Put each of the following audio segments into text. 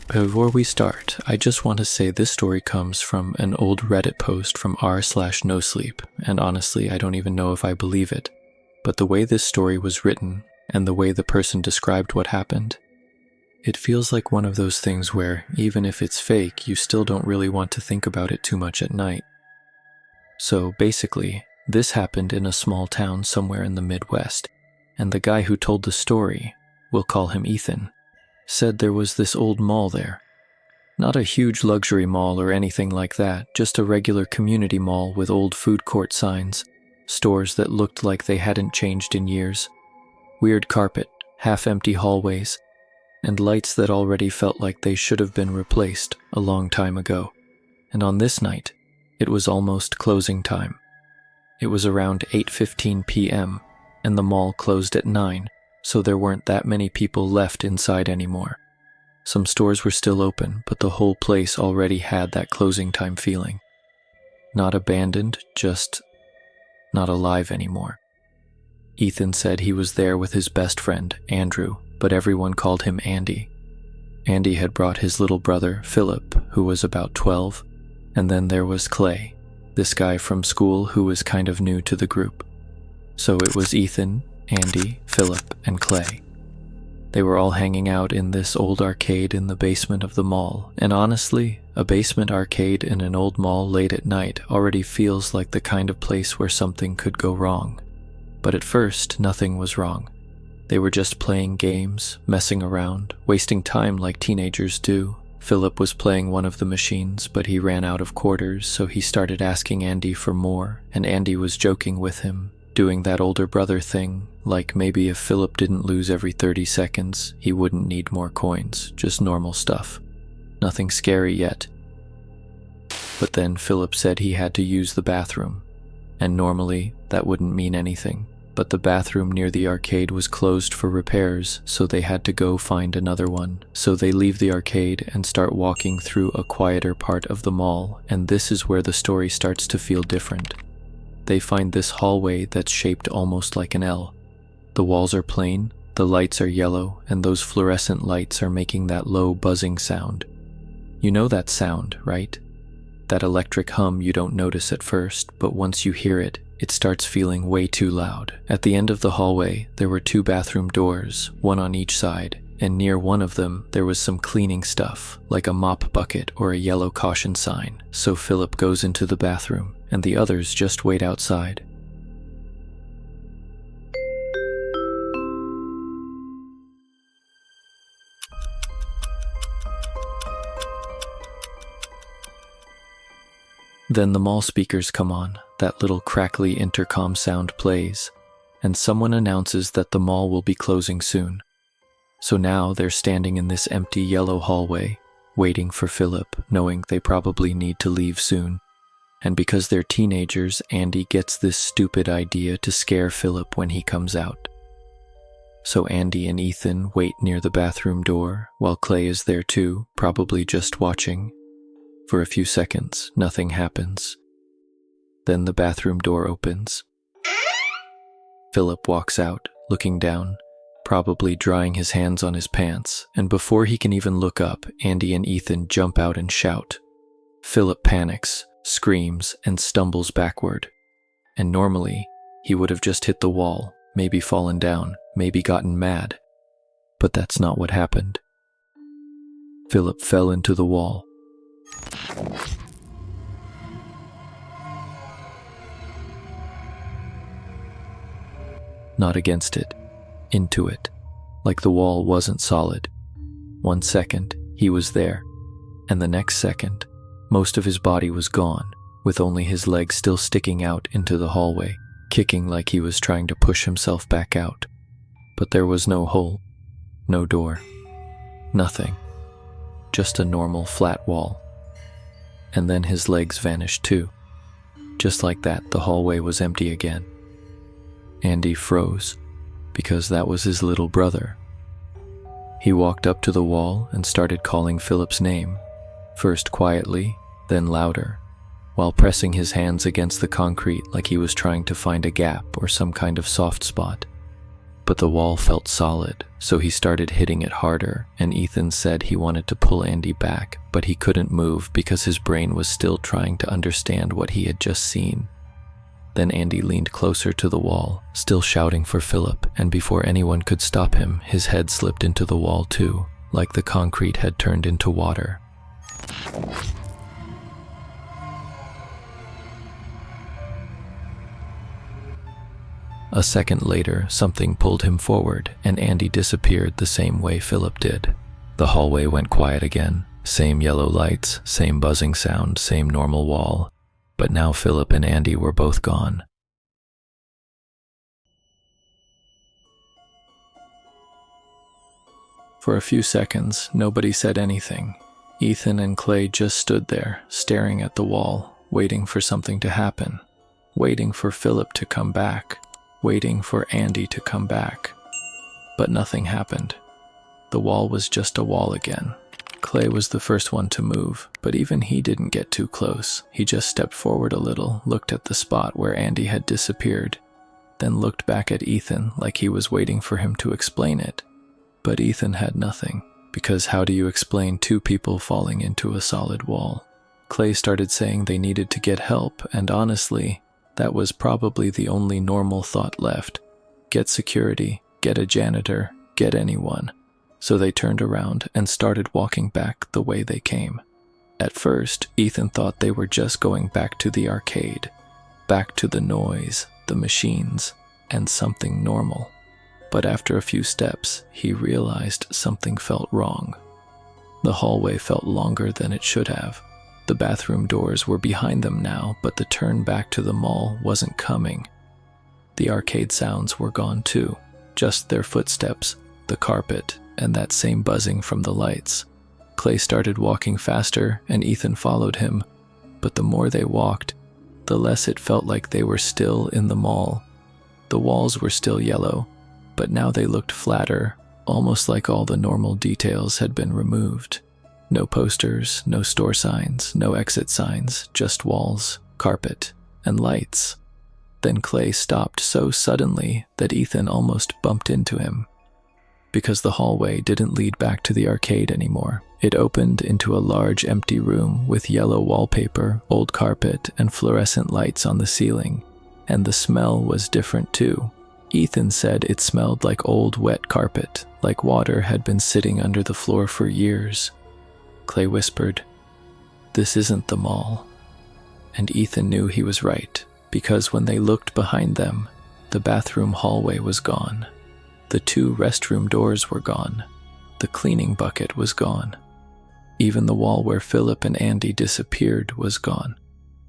Before we start, I just want to say this story comes from an old Reddit post from r/nosleep, and honestly, I don't even know if I believe it. But the way this story was written, and the way the person described what happened, it feels like one of those things where, even if it's fake, you still don't really want to think about it too much at night. So basically, this happened in a small town somewhere in the Midwest, and the guy who told the story, we'll call him Ethan, said there was this old mall there. Not a huge luxury mall or anything like that, just a regular community mall with old food court signs, stores that looked like they hadn't changed in years, weird carpet, half-empty hallways, and lights that already felt like they should have been replaced a long time ago. And on this night, it was almost closing time. It was around 8:15 p.m., and the mall closed at 9, so there weren't that many people left inside anymore. Some stores were still open, but the whole place already had that closing time feeling. Not abandoned, just not alive anymore. Ethan said he was there with his best friend, Andrew, but everyone called him Andy. Andy had brought his little brother, Philip, who was about 12, and then there was Clay, this guy from school who was kind of new to the group. So it was Ethan, Andy, Philip, and Clay. They were all hanging out in this old arcade in the basement of the mall, and honestly, a basement arcade in an old mall late at night already feels like the kind of place where something could go wrong. But at first, nothing was wrong. They were just playing games, messing around, wasting time like teenagers do. Philip was playing one of the machines, but he ran out of quarters, so he started asking Andy for more, and Andy was joking with him, doing that older brother thing, like maybe if Philip didn't lose every 30 seconds, he wouldn't need more coins, just normal stuff. Nothing scary yet. But then Philip said he had to use the bathroom, and normally that wouldn't mean anything, but the bathroom near the arcade was closed for repairs, so they had to go find another one. So they leave the arcade and start walking through a quieter part of the mall, and this is where the story starts to feel different. They find this hallway that's shaped almost like an L. The walls are plain, the lights are yellow, and those fluorescent lights are making that low buzzing sound. You know that sound, right? That electric hum you don't notice at first, but once you hear it, it starts feeling way too loud. At the end of the hallway, there were 2 bathroom doors, one on each side, and near one of them, there was some cleaning stuff, like a mop bucket or a yellow caution sign. So Philip goes into the bathroom, and the others just wait outside. Then the mall speakers come on, that little crackly intercom sound plays, and someone announces that the mall will be closing soon. So now they're standing in this empty yellow hallway, waiting for Philip, knowing they probably need to leave soon. And because they're teenagers, Andy gets this stupid idea to scare Philip when he comes out. So Andy and Ethan wait near the bathroom door, while Clay is there too, probably just watching. For a few seconds, nothing happens. Then the bathroom door opens. Philip walks out, looking down, probably drying his hands on his pants, and before he can even look up, Andy and Ethan jump out and shout. Philip panics, screams, and stumbles backward. And normally, he would have just hit the wall, maybe fallen down, maybe gotten mad. But that's not what happened. Philip fell into the wall. Not against it, into it, like the wall wasn't solid. 1 second, he was there, and the next second, most of his body was gone, with only his legs still sticking out into the hallway, kicking like he was trying to push himself back out. But there was no hole, no door, nothing, just a normal flat wall. And then his legs vanished too. Just like that, the hallway was empty again. Andy froze, because that was his little brother. He walked up to the wall and started calling Philip's name, first quietly, then louder, while pressing his hands against the concrete like he was trying to find a gap or some kind of soft spot. but the wall felt solid, so he started hitting it harder, and Ethan said he wanted to pull Andy back, but he couldn't move because his brain was still trying to understand what he had just seen. Then Andy leaned closer to the wall, still shouting for Philip, and before anyone could stop him, his head slipped into the wall too, like the concrete had turned into water. A second later, something pulled him forward, and Andy disappeared the same way Philip did. The hallway went quiet again. Same yellow lights, same buzzing sound, same normal wall. But now Philip and Andy were both gone. For a few seconds, nobody said anything. Ethan and Clay just stood there, staring at the wall, waiting for something to happen, waiting for Philip to come back, waiting for Andy to come back. But nothing happened. The wall was just a wall again. Clay was the first one to move, but even he didn't get too close. He just stepped forward a little, looked at the spot where Andy had disappeared, then looked back at Ethan like he was waiting for him to explain it. But Ethan had nothing, because how do you explain two people falling into a solid wall? Clay started saying they needed to get help, and honestly, that was probably the only normal thought left. Get security, get a janitor, get anyone. So they turned around and started walking back the way they came. At first, Ethan thought they were just going back to the arcade, back to the noise, the machines, and something normal. But after a few steps, he realized something felt wrong. The hallway felt longer than it should have. The bathroom doors were behind them now, but the turn back to the mall wasn't coming. The arcade sounds were gone too, just their footsteps, the carpet, and that same buzzing from the lights. Clay started walking faster, and Ethan followed him, but the more they walked, the less it felt like they were still in the mall. The walls were still yellow, but now they looked flatter, almost like all the normal details had been removed. No posters, no store signs, no exit signs, just walls, carpet, and lights. Then Clay stopped so suddenly that Ethan almost bumped into him. Because the hallway didn't lead back to the arcade anymore. It opened into a large empty room with yellow wallpaper, old carpet, and fluorescent lights on the ceiling. And the smell was different too. Ethan said it smelled like old wet carpet, like water had been sitting under the floor for years. Clay whispered, "This isn't the mall." And Ethan knew he was right, because when they looked behind them, the bathroom hallway was gone. The two restroom doors were gone. The cleaning bucket was gone. Even the wall where Philip and Andy disappeared was gone.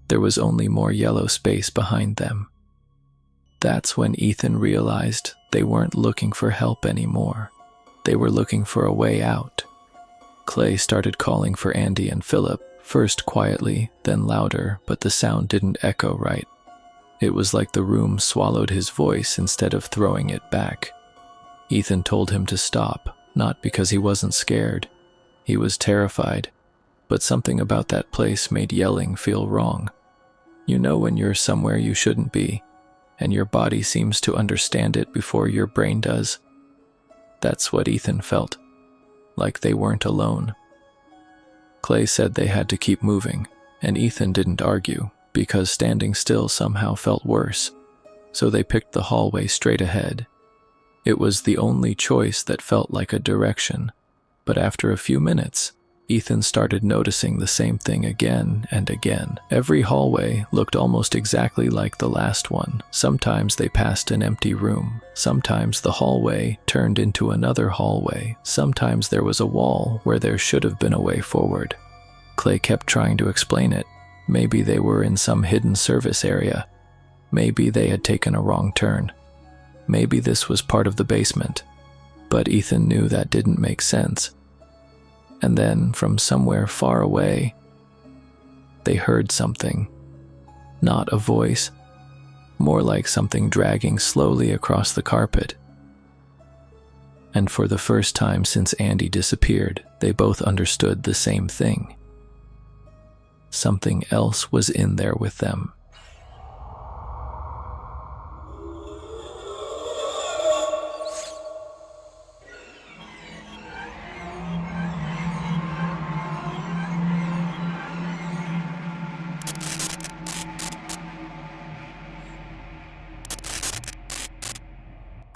There was only more yellow space behind them. That's when Ethan realized they weren't looking for help anymore. They were looking for a way out. Clay started calling for Andy and Philip, first quietly, then louder, but the sound didn't echo right. It was like the room swallowed his voice instead of throwing it back. Ethan told him to stop, not because he wasn't scared. He was terrified, but something about that place made yelling feel wrong. You know when you're somewhere you shouldn't be, and your body seems to understand it before your brain does. That's what Ethan felt. Like they weren't alone. Clay said they had to keep moving, and Ethan didn't argue, because standing still somehow felt worse, so they picked the hallway straight ahead. It was the only choice that felt like a direction, but after a few minutes, Ethan started noticing the same thing again and again. Every hallway looked almost exactly like the last one. Sometimes they passed an empty room. Sometimes the hallway turned into another hallway. Sometimes there was a wall where there should have been a way forward. Clay kept trying to explain it. Maybe they were in some hidden service area. Maybe they had taken a wrong turn. Maybe this was part of the basement. But Ethan knew that didn't make sense. And then, from somewhere far away, they heard something. Not a voice, more like something dragging slowly across the carpet. And for the first time since Andy disappeared, they both understood the same thing. Something else was in there with them.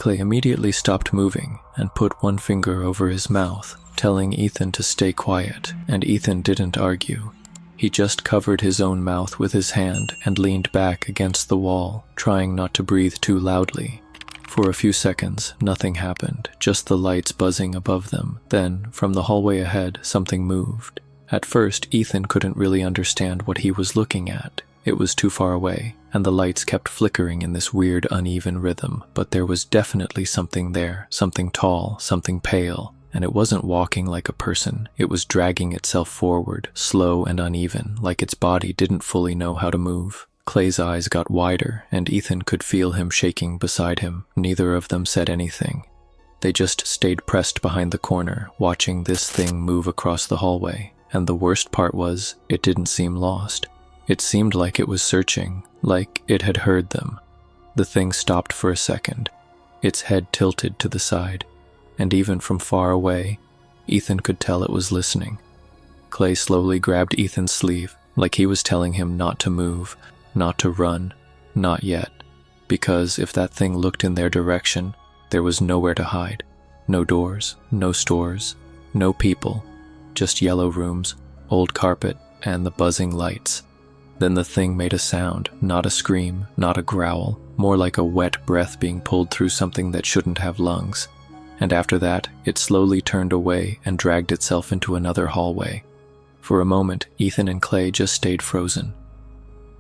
Clay immediately stopped moving and put one finger over his mouth, telling Ethan to stay quiet, and Ethan didn't argue. He just covered his own mouth with his hand and leaned back against the wall, trying not to breathe too loudly. For a few seconds, nothing happened, just the lights buzzing above them. Then, from the hallway ahead, something moved. At first, Ethan couldn't really understand what he was looking at. It was too far away, and the lights kept flickering in this weird, uneven rhythm, but there was definitely something there, something tall, something pale, and it wasn't walking like a person. It was dragging itself forward, slow and uneven, like its body didn't fully know how to move. Clay's eyes got wider, and Ethan could feel him shaking beside him. Neither of them said anything. They just stayed pressed behind the corner, watching this thing move across the hallway. And the worst part was, it didn't seem lost. It seemed like it was searching, like it had heard them. The thing stopped for a second, its head tilted to the side, and even from far away, Ethan could tell it was listening. Clay slowly grabbed Ethan's sleeve, like he was telling him not to move, not to run, not yet, because if that thing looked in their direction, there was nowhere to hide. No doors, no stores, no people, just yellow rooms, old carpet, and the buzzing lights. Then the thing made a sound, not a scream, not a growl, more like a wet breath being pulled through something that shouldn't have lungs. And after that, it slowly turned away and dragged itself into another hallway. For a moment, Ethan and Clay just stayed frozen.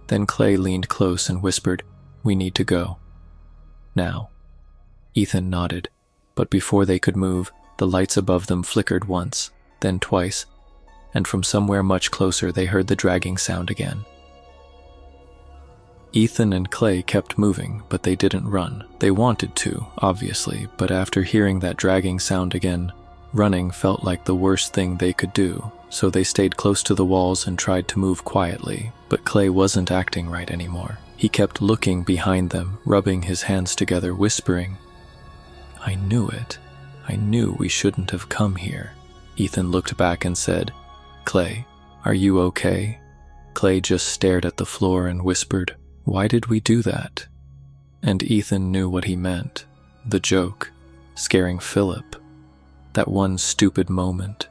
Then Clay leaned close and whispered, "We need to go. Now." Ethan nodded, but before they could move, the lights above them flickered once, then twice, and from somewhere much closer they heard the dragging sound again. Ethan and Clay kept moving, but they didn't run. They wanted to, obviously, but after hearing that dragging sound again, running felt like the worst thing they could do, so they stayed close to the walls and tried to move quietly, but Clay wasn't acting right anymore. He kept looking behind them, rubbing his hands together, whispering, "I knew it. I knew we shouldn't have come here." Ethan looked back and said, "Clay, are you okay?" Clay just stared at the floor and whispered, "Why did we do that?" And Ethan knew what he meant. The joke, scaring Philip. That one stupid moment.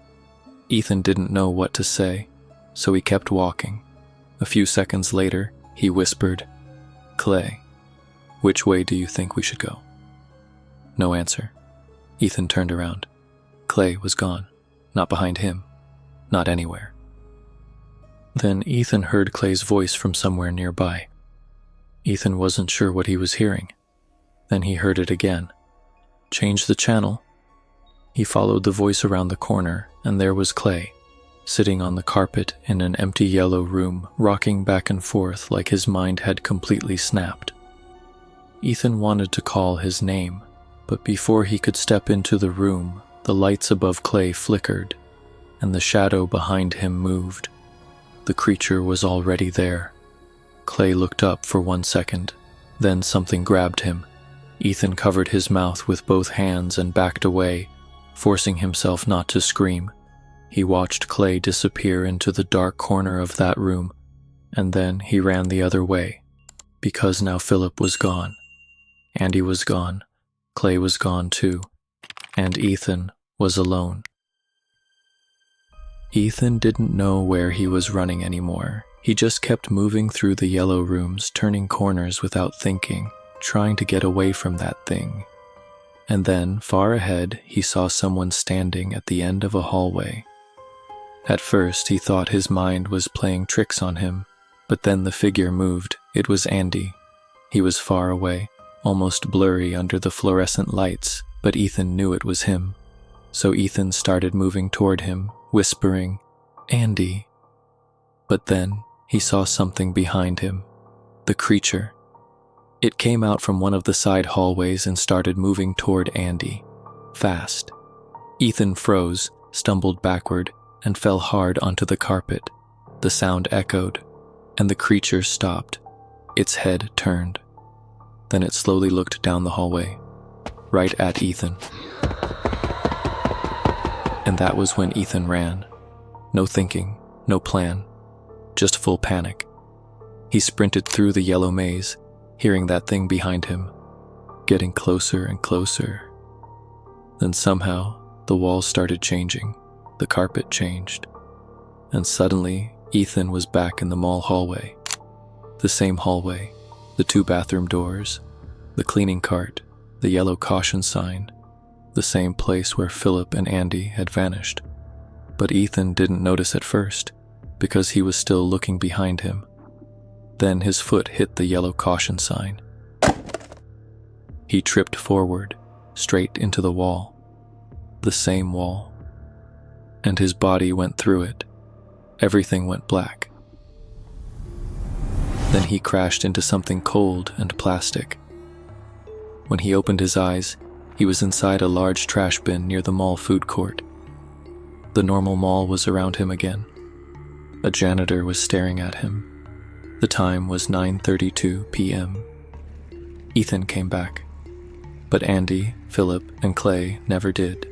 Ethan didn't know what to say, so he kept walking. A few seconds later, he whispered, "Clay, which way do you think we should go?" No answer. Ethan turned around. Clay was gone. Not behind him. Not anywhere. Then Ethan heard Clay's voice from somewhere nearby. Ethan wasn't sure what he was hearing. Then he heard it again. "Change the channel." He followed the voice around the corner, and there was Clay, sitting on the carpet in an empty yellow room, rocking back and forth like his mind had completely snapped. Ethan wanted to call his name, but before he could step into the room, the lights above Clay flickered, and the shadow behind him moved. The creature was already there. Clay looked up for 1 second, then something grabbed him. Ethan covered his mouth with both hands and backed away, forcing himself not to scream. He watched Clay disappear into the dark corner of that room, and then he ran the other way, because now Philip was gone. Andy was gone. Clay was gone too. And Ethan was alone. Ethan didn't know where he was running anymore. He just kept moving through the yellow rooms, turning corners without thinking, trying to get away from that thing. And then, far ahead, he saw someone standing at the end of a hallway. At first, he thought his mind was playing tricks on him, but then the figure moved. It was Andy. He was far away, almost blurry under the fluorescent lights, but Ethan knew it was him. So Ethan started moving toward him, whispering, "Andy." But then, he saw something behind him. The creature. It came out from one of the side hallways and started moving toward Andy. Fast. Ethan froze, stumbled backward, and fell hard onto the carpet. The sound echoed, and the creature stopped. Its head turned. Then it slowly looked down the hallway, right at Ethan. And that was when Ethan ran. No thinking, no plan, just full panic. He sprinted through the yellow maze, hearing that thing behind him. getting closer and closer. Then somehow, the walls started changing, the carpet changed, and suddenly Ethan was back in the mall hallway. The same hallway, the 2 bathroom doors, the cleaning cart, the yellow caution sign, the same place where Philip and Andy had vanished. But Ethan didn't notice at first, because he was still looking behind him. Then his foot hit the yellow caution sign. He tripped forward, straight into the wall, the same wall, and his body went through it. Everything went black. Then he crashed into something cold and plastic. When he opened his eyes, he was inside a large trash bin near the mall food court. The normal mall was around him again. A janitor was staring at him. The time was 9:32 p.m. Ethan came back, but Andy, Philip, and Clay never did.